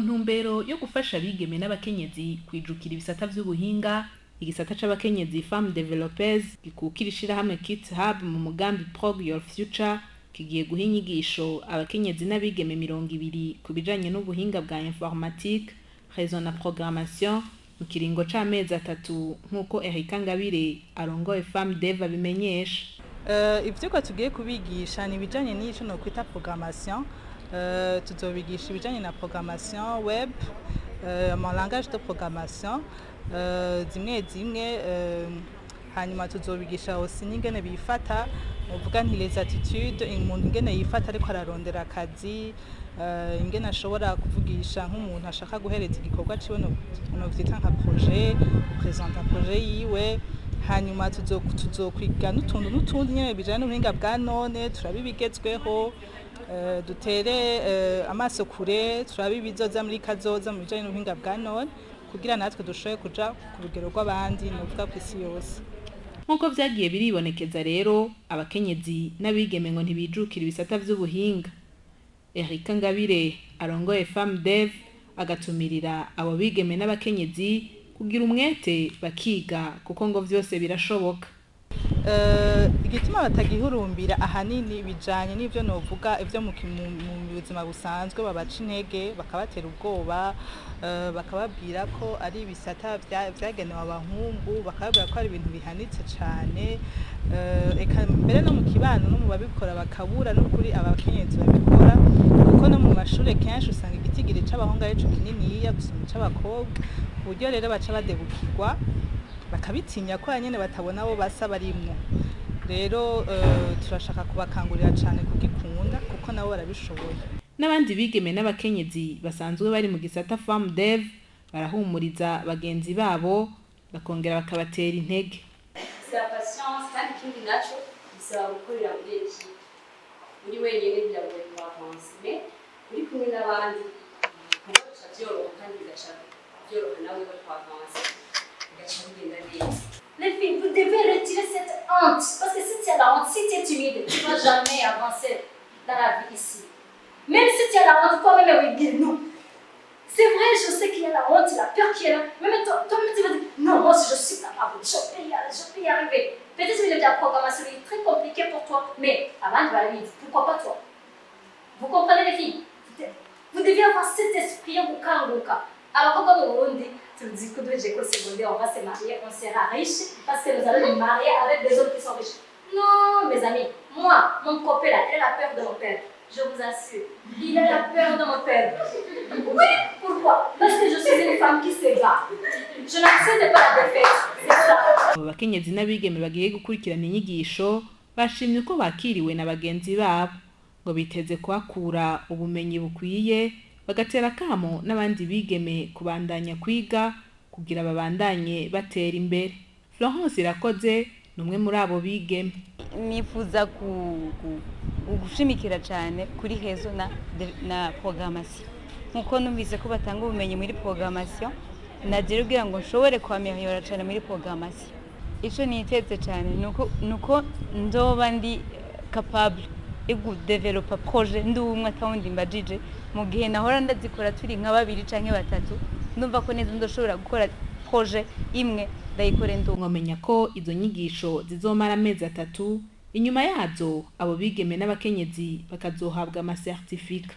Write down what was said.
ntumbero yo gufasha abigeme n'abakenyezi kwijukira ibisata vy'ubuhinga, igisata c'abakenyezi Femme Developers gikukira ishirahamwe Kids Hub mu mugambi Prog Your Future kigiye guha inyigisho abakenyezi n'abigeme 200 ku bijanye n'ubuhinga bwa informatique, réseau na programmation mu kiringo c'amezi 3 nk'uko Erika Ngabire arongoye Femme Dev abimenyesha. Ivyuko tugiye kubigisha ni bijanye n'ico no kwita programmation. Tuzobigisha ibijanye na programmation web, mu langage de programmation zimwe hanyuma tuzobigisha aussi n'ingene bifata, uvuga nti les attitudes, umuntu ingene yifata ariko ararondera akazi, ingene ashobora kuvugisha nk'umuntu ashaka guhereza igikorwa ciwe no vyita nka projet, présenter projet yiwe. Hanyuma tuzokwiga n'utundi nyene bijanye n'ubuhinga bwa none, turabibigezweho, dutere amaso kure, turabibizoza muri kazoza mu bijanye n'ubuhinga bwa none kugira natwe dushoboye kuja ku rugero rw'abandi n'uvuga ku isi yose. Nkuko vyagiye biribonekeza rero abakenyezi n'abigeme ngo ntibijukira ibisata vy'ubuhinga. Erika Ngabire arongoye Femme Dev agatumirira abo bigeme n'abakenyezi kugira umwete bakiga kuko ngo vyose birashoboka. Igituma batagihurumbira ahanini bijanye n'ivyo novuga ivyo mu buzima busanzwe babaca intege, bakabatera ubwoba, bakababwira ko ari ibisata vyagenewe abahungu, bakababwira ko ari ibintu bihanitse cane, eka mbere no mu kibano no mu babikora bakabura n'ukuri abakenyezi babikora, kuko no mu mashure kenshi usanga igitigiri c'abahungu ari co kininiya gusumba c'abakobwa, ku buryo rero baca badebukirwa bakabitinya ko nyene batabona abo basa barimwo. Rero turashaka kubakangurira cyane kugikunda kuko nabo barabishoboye. N'abandi bigeme n'abakenyezi basanzwe bari mu gisata Femme Dev barahumuriza bagenzi babo bakongera bakabatera intege. La patience kandi kindi naco bisaba gukorera muri ekipe. Uri wenyene biragoye kuavancer, mais uri kumwe n'abandi kuko cyoroha kandi bigaca byoroha nawe ko kuavancer. Les filles, vous devez retirer cette honte. Parce que si tu as la honte, si tu es timide, tu ne vas jamais avancer dans la vie ici. Même si tu as la honte, toi-même, oui, dire non. C'est vrai, je sais qu'il y a la honte, la peur qui est là. Mais toi-même, tu vas dire non, moi, je suis capable, je peux y arriver. Peut-être que la programmation est très compliquée pour toi, mais avant de la vie, pourquoi pas toi? Vous comprenez, les filles? Vous devez avoir cet esprit au cas. Alors, comme on dit, tu me dis que de l'école secondaire, on va se marier, on sera riche parce que nous allons nous marier avec des hommes qui sont riches. Non, mes amis, moi, mon copain là, il a peur de mon père. Je vous assure, il a la peur de mon père. Oui, pourquoi? Parce que je suis une femme qui se bat. Je n'accepte pas la défaite, c'est ça. Abakenyezi n'abigeme bagiye gukurikirana inyigisho bashimye ko bakiriwe na bagenzi babo ngo biteze kwakura ubumenyi bukwiye, bagatera kamo n'abandi bigeme kubandanya kwiga kugira babandanye batera imbere. Florence Irakoze numwe muri abo bigeme. Nifuza gushimikira cyane kuri réseau na programmation. Nkuko numvise ko batanga ubumenyi muri programmation, nagira kugira ngo nshobore kwameliora cyane muri programmation. Ico niteze cyane nuko ndoba ndi capable ego developer projet ndumwe atawundi mbajije mu gihe nahora ndazikora turi nka 2 canke 3 ndumva ko neza ndoshobora gukora projet imwe ndayikore mwamenya ko izo nyigisho zizomara amezi 3 inyuma yazo abo bigeme n'abakenyezi bakazohabwa ama certificate.